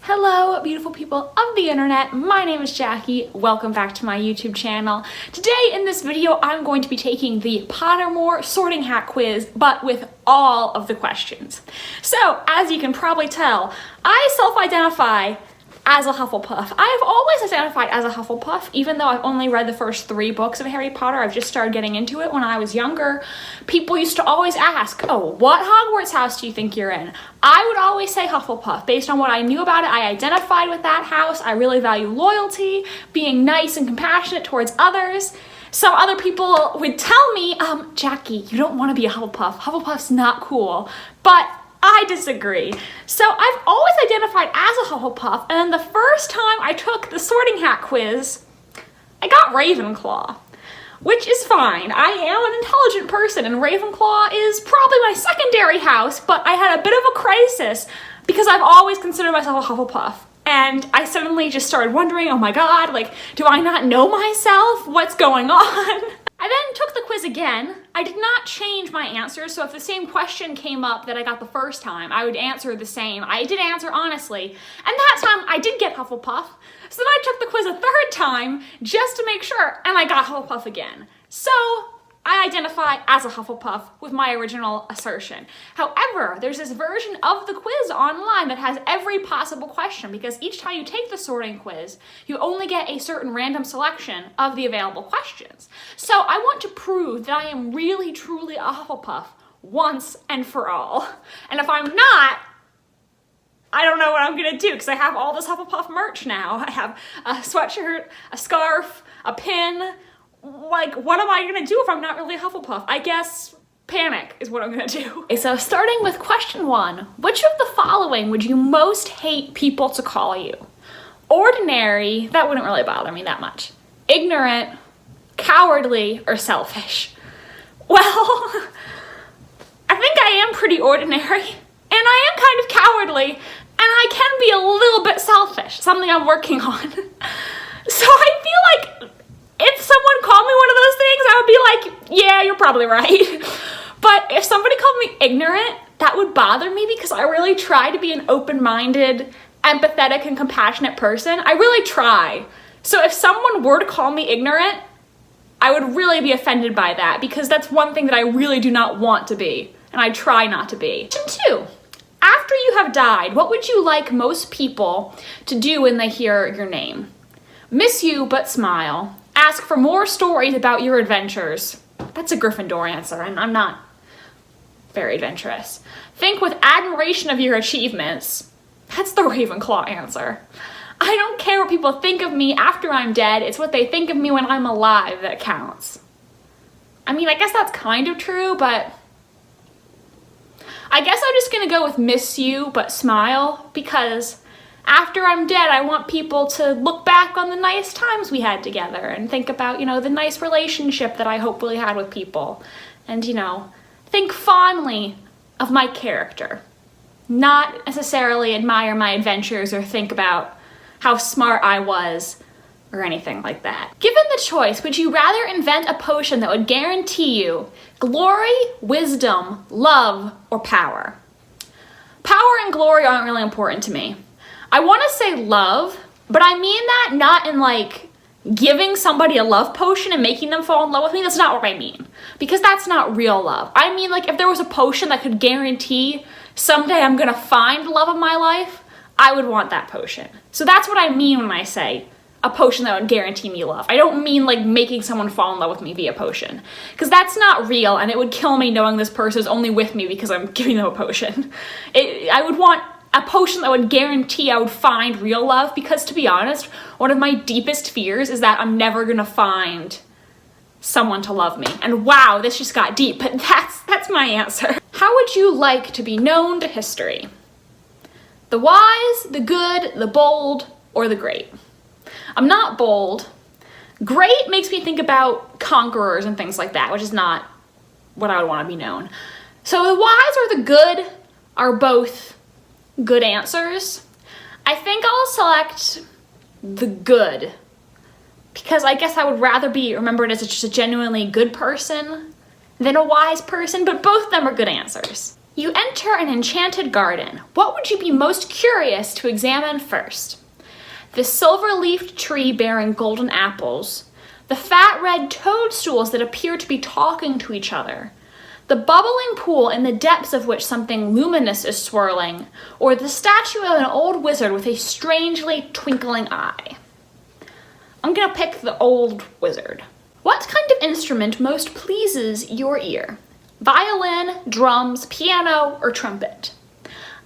Hello, beautiful people of the internet. My name is Jackie. Welcome back to my YouTube channel. Today in this video, I'm going to be taking the Pottermore sorting hat quiz, but with all of the questions. So, as you can probably tell, I self-identify as a Hufflepuff. I have always identified as a Hufflepuff, even though I've only read the first 3 books of Harry Potter. I've just started getting into it when I was younger. People used to always ask, oh, what Hogwarts house do you think you're in? I would always say Hufflepuff. Based on what I knew about it, I identified with that house. I really value loyalty, being nice and compassionate towards others. Some other people would tell me, Jackie, you don't want to be a Hufflepuff. Hufflepuff's not cool. But I disagree. So I've always identified as a Hufflepuff, and then the first time I took the sorting hat quiz, I got Ravenclaw, which is fine. I am an intelligent person, and Ravenclaw is probably my secondary house, but I had a bit of a crisis because I've always considered myself a Hufflepuff. And I suddenly just started wondering, oh my god, like, do I not know myself? What's going on? I then took the quiz again. I did not change my answers, so if the same question came up that I got the first time, I would answer the same. I did answer honestly, and that time I did get Hufflepuff. So then I took the quiz a third time just to make sure, and I got Hufflepuff again. So I identify as a Hufflepuff with my original assertion. However, there's this version of the quiz online that has every possible question, because each time you take the sorting quiz, you only get a certain random selection of the available questions. So I want to prove that I am really, truly a Hufflepuff once and for all. And if I'm not, I don't know what I'm gonna do, because I have all this Hufflepuff merch now. I have a sweatshirt, a scarf, a pin. Like, what am I gonna do if I'm not really a Hufflepuff? I guess panic is what I'm gonna do. Okay, so starting with question 1, which of the following would you most hate people to call you? Ordinary, that wouldn't really bother me that much. Ignorant, cowardly, or selfish? Well, I think I am pretty ordinary, and I am kind of cowardly, and I can be a little bit selfish, something I'm working on. So I feel like if someone called me one of those things, I would be like, yeah, you're probably right. But if somebody called me ignorant, that would bother me because I really try to be an open-minded, empathetic, and compassionate person. I really try. So if someone were to call me ignorant, I would really be offended by that because that's one thing that I really do not want to be, and I try not to be. Question 2. After you have died, what would you like most people to do when they hear your name? Miss you, but smile. Ask for more stories about your adventures. That's a Gryffindor answer, and I'm not very adventurous. Think with admiration of your achievements. That's the Ravenclaw answer. I don't care what people think of me after I'm dead. It's what they think of me when I'm alive that counts. I mean, I guess that's kind of true, but I guess I'm just gonna go with miss you, but smile, because after I'm dead, I want people to look back on the nice times we had together and think about, you know, the nice relationship that I hopefully had with people. And, you know, think fondly of my character. Not necessarily admire my adventures or think about how smart I was or anything like that. Given the choice, would you rather invent a potion that would guarantee you glory, wisdom, love, or power? Power and glory aren't really important to me. I want to say love, but I mean that not in like giving somebody a love potion and making them fall in love with me. That's not what I mean, because that's not real love. I mean, like, if there was a potion that could guarantee someday I'm gonna find the love of my life, I would want that potion. So that's what I mean when I say a potion that would guarantee me love. I don't mean like making someone fall in love with me via potion, because that's not real, and it would kill me knowing this person is only with me because I'm giving them a potion. I would want a potion that would guarantee I would find real love, because to be honest, one of my deepest fears is that I'm never gonna find someone to love me. And wow, this just got deep, but that's my answer. How would you like to be known to history? The wise, the good, the bold, or the great? I'm not bold. Great makes me think about conquerors and things like that, which is not what I would want to be known. So the wise or the good are both good answers. I think I'll select the good, because I guess I would rather be remembered as just a genuinely good person than a wise person, but both of them are good answers. You enter an enchanted garden. What would you be most curious to examine first? The silver-leafed tree bearing golden apples, the fat red toadstools that appear to be talking to each other, the bubbling pool in the depths of which something luminous is swirling, or the statue of an old wizard with a strangely twinkling eye. I'm gonna pick the old wizard. What kind of instrument most pleases your ear? Violin, drums, piano, or trumpet?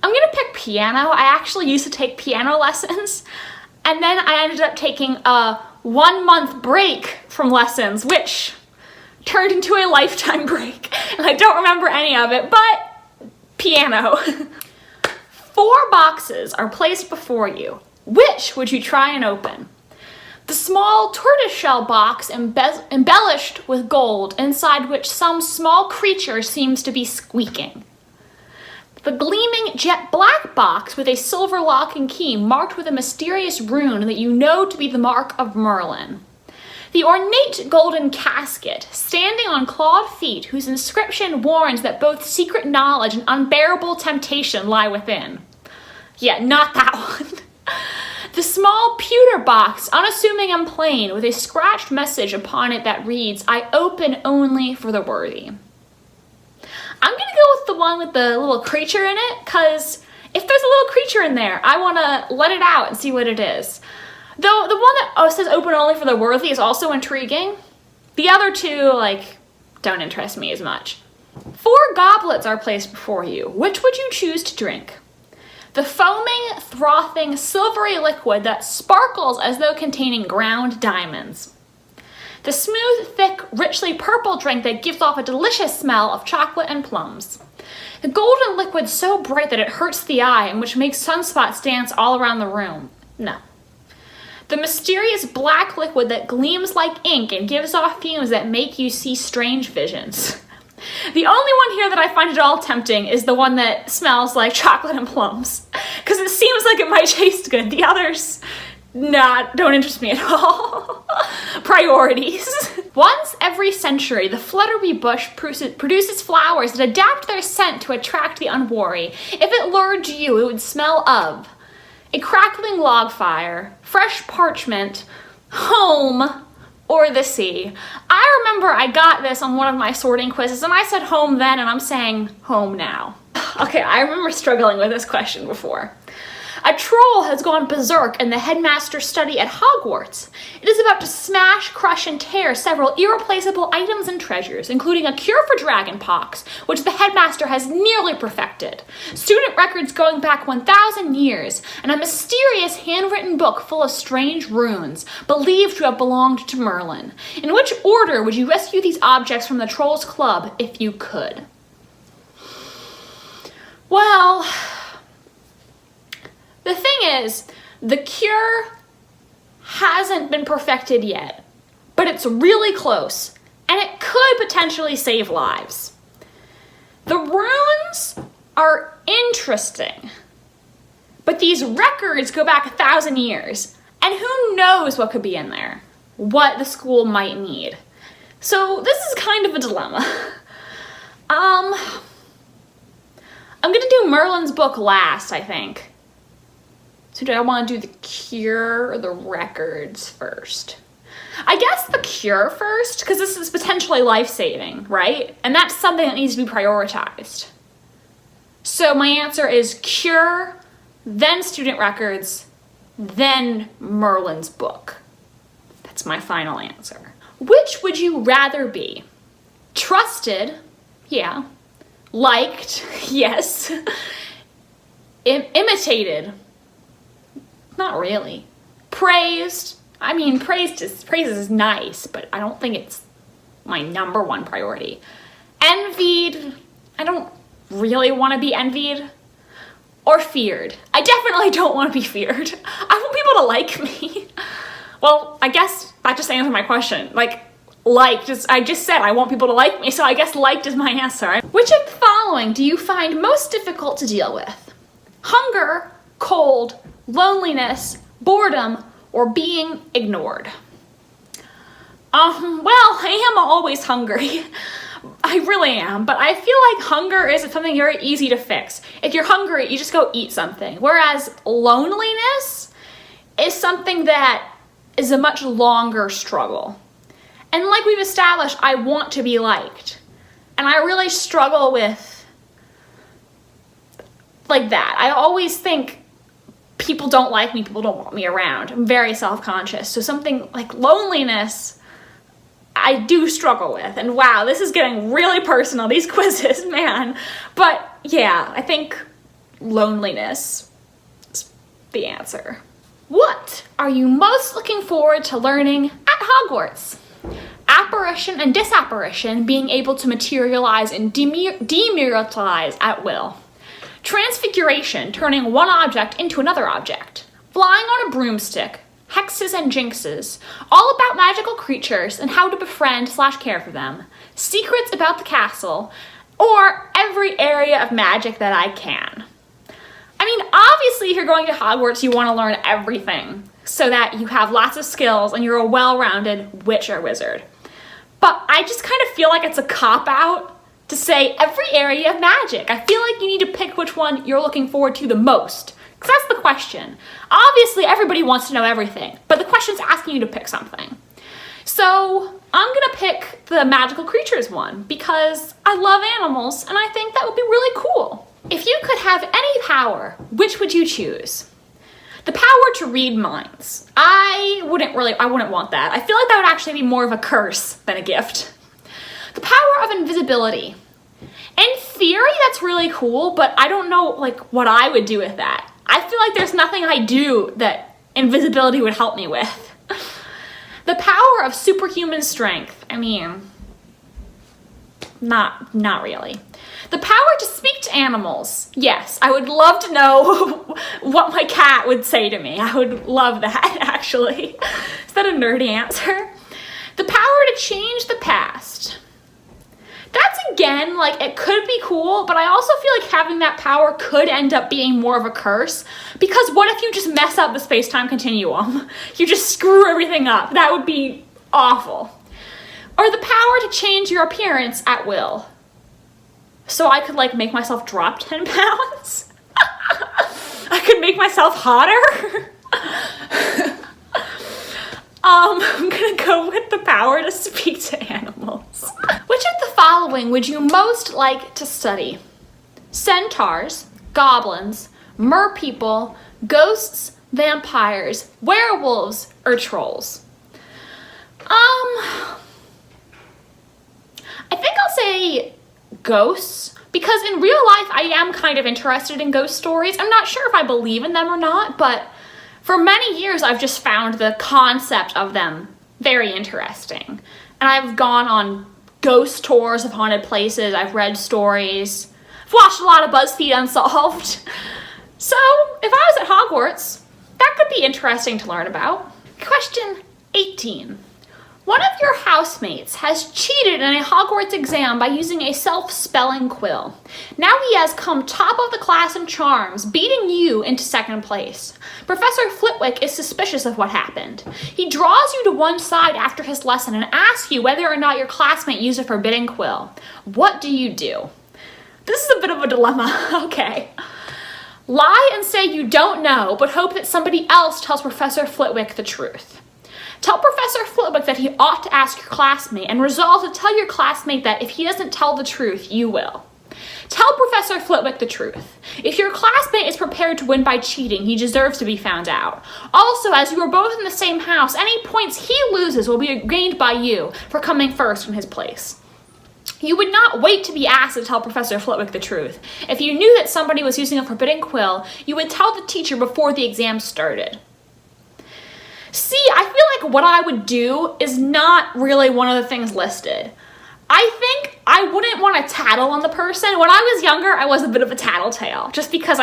I'm gonna pick piano. I actually used to take piano lessons, and then I ended up taking a 1-month break from lessons, which turned into a lifetime break. And I don't remember any of it, but piano. 4 boxes are placed before you. Which would you try and open? The small tortoiseshell box embellished with gold, inside which some small creature seems to be squeaking. The gleaming jet black box with a silver lock and key marked with a mysterious rune that you know to be the mark of Merlin. The ornate golden casket, standing on clawed feet, whose inscription warns that both secret knowledge and unbearable temptation lie within. Yeah, not that one. The small pewter box, unassuming and plain, with a scratched message upon it that reads, "I open only for the worthy." I'm gonna go with the one with the little creature in it, because if there's a little creature in there, I wanna let it out and see what it is. Though the one that says open only for the worthy is also intriguing. The other two, don't interest me as much. 4 goblets are placed before you. Which would you choose to drink? The foaming, frothing, silvery liquid that sparkles as though containing ground diamonds. The smooth, thick, richly purple drink that gives off a delicious smell of chocolate and plums. The golden liquid so bright that it hurts the eye and which makes sunspots dance all around the room. No. The mysterious black liquid that gleams like ink and gives off fumes that make you see strange visions. The only one here that I find at all tempting is the one that smells like chocolate and plums, because it seems like it might taste good. The others, don't interest me at all. Priorities. Once every century, the fluttery bush produces flowers that adapt their scent to attract the unwary. If it lured you, it would smell of a crackling log fire, fresh parchment, home, or the sea. I remember I got this on one of my sorting quizzes, and I said home then, and I'm saying home now. Okay, I remember struggling with this question before. A troll has gone berserk in the headmaster's study at Hogwarts. It is about to smash, crush, and tear several irreplaceable items and treasures, including a cure for dragonpox, which the headmaster has nearly perfected, student records going back 1,000 years, and a mysterious handwritten book full of strange runes, believed to have belonged to Merlin. In which order would you rescue these objects from the Trolls Club if you could? Well, the thing is, the cure hasn't been perfected yet, but it's really close, and it could potentially save lives. The runes are interesting, but these records go back 1,000 years, and who knows what could be in there, what the school might need. So this is kind of a dilemma. I'm gonna do Merlin's book last, I think. So do I want to do the cure or the records first? I guess the cure first, because this is potentially life-saving, right? And that's something that needs to be prioritized. So my answer is cure, then student records, then Merlin's book. That's my final answer. Which would you rather be? Trusted, yeah. Liked, yes. Imitated, not really. Praised, I mean, praise is nice, but I don't think it's my #1 priority. Envied, I don't really want to be envied. Or feared. I definitely don't want to be feared. I want people to like me. Well, I guess that just answered my question. I just said I want people to like me, so I guess liked is my answer. Which of the following do you find most difficult to deal with? Hunger, cold, loneliness, boredom, or being ignored? Well, I am always hungry, I really am, but I feel like hunger is something very easy to fix. If you're hungry, you just go eat something. Whereas loneliness is something that is a much longer struggle. And like we've established, I want to be liked. And I really struggle with like that. I always think people don't like me, people don't want me around. I'm very self-conscious. So something like loneliness, I do struggle with. And wow, this is getting really personal, these quizzes, man. But yeah, I think loneliness is the answer. What are you most looking forward to learning at Hogwarts? Apparition and disapparition, being able to materialize and dematerialize at will. Transfiguration, turning one object into another object. Flying on a broomstick. Hexes and jinxes. All about magical creatures and how to befriend/care for them. Secrets about the castle. Or every area of magic that I can. I mean, obviously if you're going to Hogwarts, you want to learn everything so that you have lots of skills and you're a well-rounded witch or wizard. But I just kind of feel like it's a cop-out to say every area of magic. I feel like you need to pick which one you're looking forward to the most, because that's the question. Obviously, everybody wants to know everything, but the question's asking you to pick something. So I'm gonna pick the magical creatures one because I love animals and I think that would be really cool. If you could have any power, which would you choose? The power to read minds. I wouldn't want that. I feel like that would actually be more of a curse than a gift. The power of invisibility. In theory, that's really cool, but I don't know like what I would do with that. I feel like there's nothing I do that invisibility would help me with. The power of superhuman strength. I mean, not really. The power to speak to animals. Yes, I would love to know what my cat would say to me. I would love that, actually. Is that a nerdy answer? The power to change the past. That's, again, like, it could be cool, but I also feel like having that power could end up being more of a curse, because what if you just mess up the space-time continuum? You just screw everything up. That would be awful. Or the power to change your appearance at will. So I could, like, make myself drop 10 pounds? I could make myself hotter? I'm gonna go with the power to speak to animals. Which of the following would you most like to study? Centaurs, goblins, merpeople, ghosts, vampires, werewolves, or trolls? I think I'll say ghosts, because in real life I am kind of interested in ghost stories. I'm not sure if I believe in them or not, but for many years I've just found the concept of them very interesting. And I've gone on ghost tours of haunted places, I've read stories, I've watched a lot of BuzzFeed Unsolved. So if I was at Hogwarts, that could be interesting to learn about. Question 18. One of your housemates has cheated in a Hogwarts exam by using a self-spelling quill. Now he has come top of the class in charms, beating you into second place. Professor Flitwick is suspicious of what happened. He draws you to one side after his lesson and asks you whether or not your classmate used a forbidden quill. What do you do? This is a bit of a dilemma. Okay. Lie and say you don't know, but hope that somebody else tells Professor Flitwick the truth. Tell Professor Flitwick that he ought to ask your classmate and resolve to tell your classmate that if he doesn't tell the truth, you will. Tell Professor Flitwick the truth. If your classmate is prepared to win by cheating, he deserves to be found out. Also, as you are both in the same house, any points he loses will be gained by you for coming first in his place. You would not wait to be asked to tell Professor Flitwick the truth. If you knew that somebody was using a forbidden quill, you would tell the teacher before the exam started. See, I feel like what I would do is not really one of the things listed. I think I wouldn't want to tattle on the person. When I was younger, I was a bit of a tattletale, just because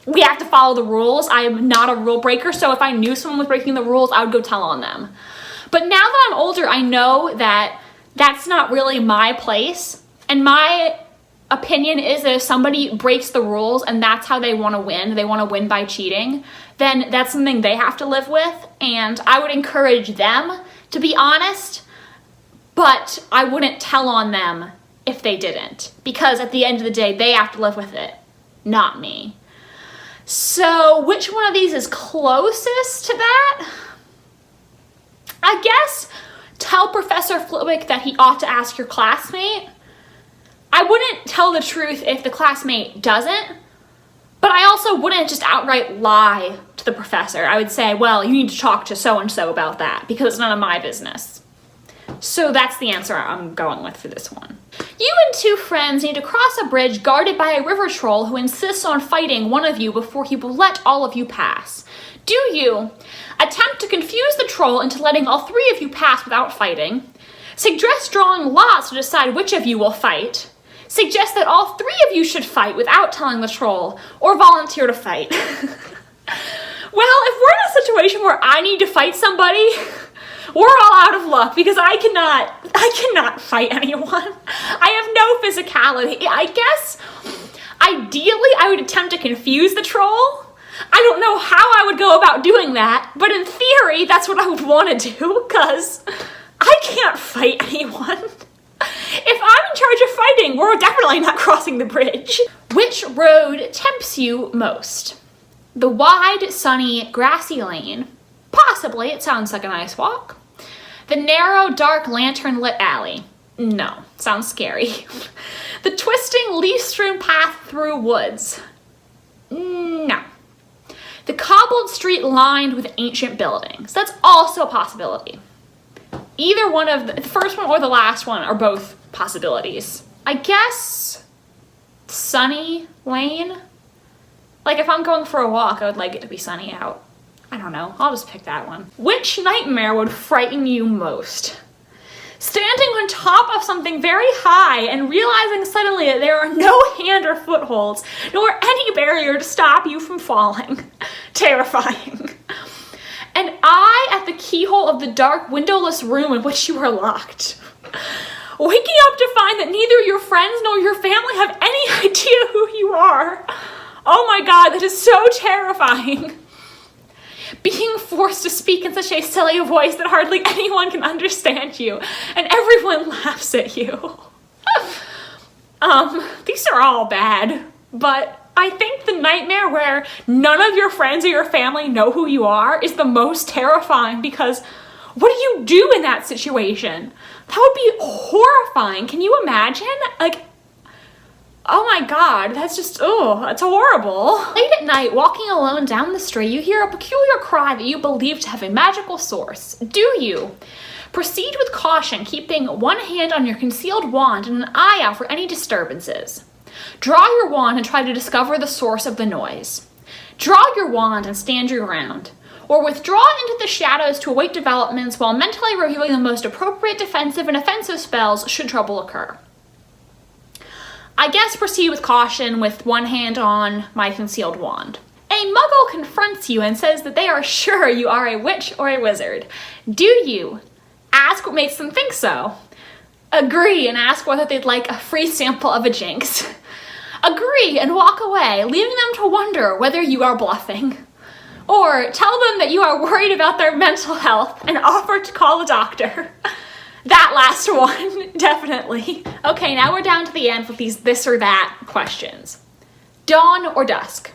we have to follow the rules. I am not a rule breaker, so if I knew someone was breaking the rules, I would go tell on them. But now that I'm older, I know that that's not really my place, and my opinion is that if somebody breaks the rules and that's how they want to win by cheating, then that's something they have to live with, and I would encourage them to be honest, but I wouldn't tell on them if they didn't, because at the end of the day, they have to live with it, not me. So which one of these is closest to that? I guess tell Professor Flitwick that he ought to ask your classmate. I wouldn't tell the truth if the classmate doesn't, but I also wouldn't just outright lie to the professor. I would say, well, you need to talk to so-and-so about that because it's none of my business. So that's the answer I'm going with for this one. You and two friends need to cross a bridge guarded by a river troll who insists on fighting one of you before he will let all of you pass. Do you attempt to confuse the troll into letting all three of you pass without fighting? Suggest drawing lots to decide which of you will fight? Suggest that all three of you should fight without telling the troll, or volunteer to fight? Well, if we're in a situation where I need to fight somebody, we're all out of luck because I cannot fight anyone. I have no physicality. I guess, ideally, I would attempt to confuse the troll. I don't know how I would go about doing that, but in theory, that's what I would want to do because I can't fight anyone. If I'm in charge of fighting, we're definitely not crossing the bridge. Which road tempts you most? The wide, sunny, grassy lane. Possibly, it sounds like a nice walk. The narrow, dark, lantern-lit alley. No, sounds scary. The twisting, leaf-strewn path through woods. No. The cobbled street lined with ancient buildings. That's also a possibility. Either one of the first one or the last one are both possibilities. I guess sunny lane. Like if I'm going for a walk, I would like it to be sunny out. I don't know, I'll just pick that one. Which nightmare would frighten you most? Standing on top of something very high and realizing suddenly that there are no hand or footholds, nor any barrier to stop you from falling. Terrifying. An eye at the keyhole of the dark, windowless room in which you are locked. Waking up to find that neither your friends nor your family have any idea who you are. Oh my God, that is so terrifying. Being forced to speak in such a silly voice that hardly anyone can understand you, and everyone laughs at you. These are all bad, but I think the nightmare where none of your friends or your family know who you are is the most terrifying because what do you do in that situation? That would be horrifying. Can you imagine? Like, oh my God, that's just, oh, that's horrible. Late at night, walking alone down the street, you hear a peculiar cry that you believe to have a magical source. Do you? Proceed with caution, keeping one hand on your concealed wand and an eye out for any disturbances. Draw your wand and try to discover the source of the noise. Draw your wand and stand your ground, or withdraw into the shadows to await developments while mentally reviewing the most appropriate defensive and offensive spells should trouble occur. I guess proceed with caution with one hand on my concealed wand. A muggle confronts you and says that they are sure you are a witch or a wizard. Do you? Ask what makes them think so. Agree and ask whether they'd like a free sample of a jinx. Agree and walk away, leaving them to wonder whether you are bluffing. Or tell them that you are worried about their mental health and offer to call a doctor. That last one, definitely. Okay, now we're down to the end with these this or that questions. Dawn or dusk?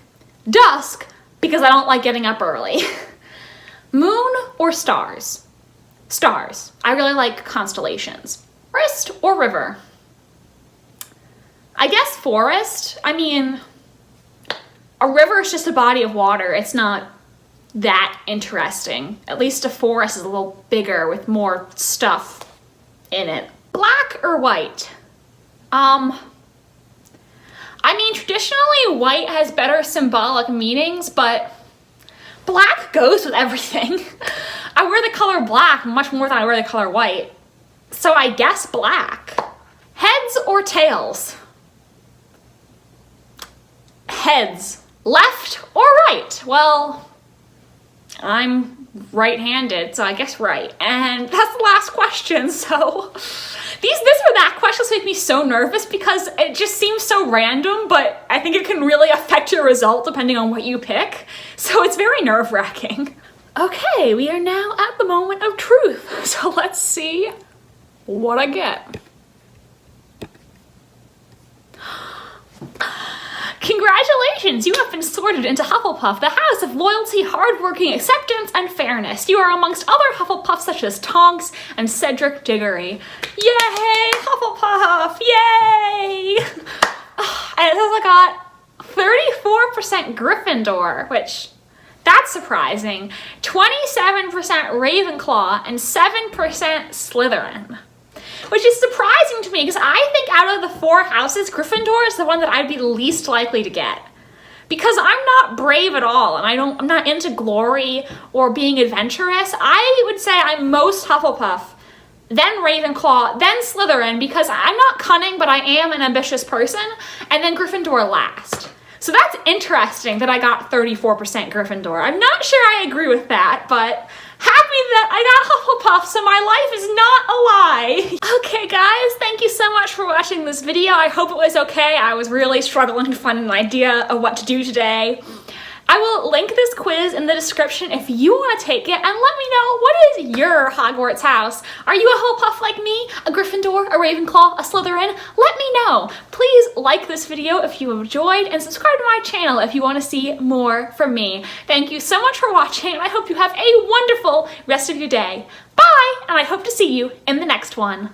Dusk, because I don't like getting up early. Moon or stars? Stars. I really like constellations. Forest or river? I guess forest. I mean, a river is just a body of water. It's not that interesting. At least a forest is a little bigger with more stuff in it. Black or white? I mean, traditionally white has better symbolic meanings, but black goes with everything. I wear the color black much more than I wear the color white. So I guess black. Heads or tails? Heads. Left or right? Well, I'm right-handed, so I guess right. And that's the last question, so these this or that questions make me so nervous because it just seems so random, but I think it can really affect your result depending on what you pick. So it's very nerve-wracking. Okay, we are now at the moment of truth. So let's see what I get. Congratulations! You have been sorted into Hufflepuff, the house of loyalty, hardworking, acceptance, and fairness. You are amongst other Hufflepuffs such as Tonks and Cedric Diggory. Yay! Hufflepuff! Yay! And it says I got 34% Gryffindor, which, that's surprising. 27% Ravenclaw and 7% Slytherin. Which is surprising to me because I think out of the 4 houses, Gryffindor is the one that I'd be least likely to get. Because I'm not brave at all and I'm not into glory or being adventurous. I would say I'm most Hufflepuff, then Ravenclaw, then Slytherin because I'm not cunning but I am an ambitious person, and then Gryffindor last. So that's interesting that I got 34% Gryffindor. I'm not sure I agree with that, but happy that I got Hufflepuff, so my life is not a lie. Okay guys, thank you so much for watching this video. I hope it was okay. I was really struggling to find an idea of what to do today. I will link this quiz in the description if you want to take it, and let me know, what is your Hogwarts house? Are you a Hufflepuff like me? A Gryffindor? A Ravenclaw? A Slytherin? Let me know. Please like this video if you enjoyed, and subscribe to my channel if you want to see more from me. Thank you so much for watching, and I hope you have a wonderful rest of your day. Bye, and I hope to see you in the next one.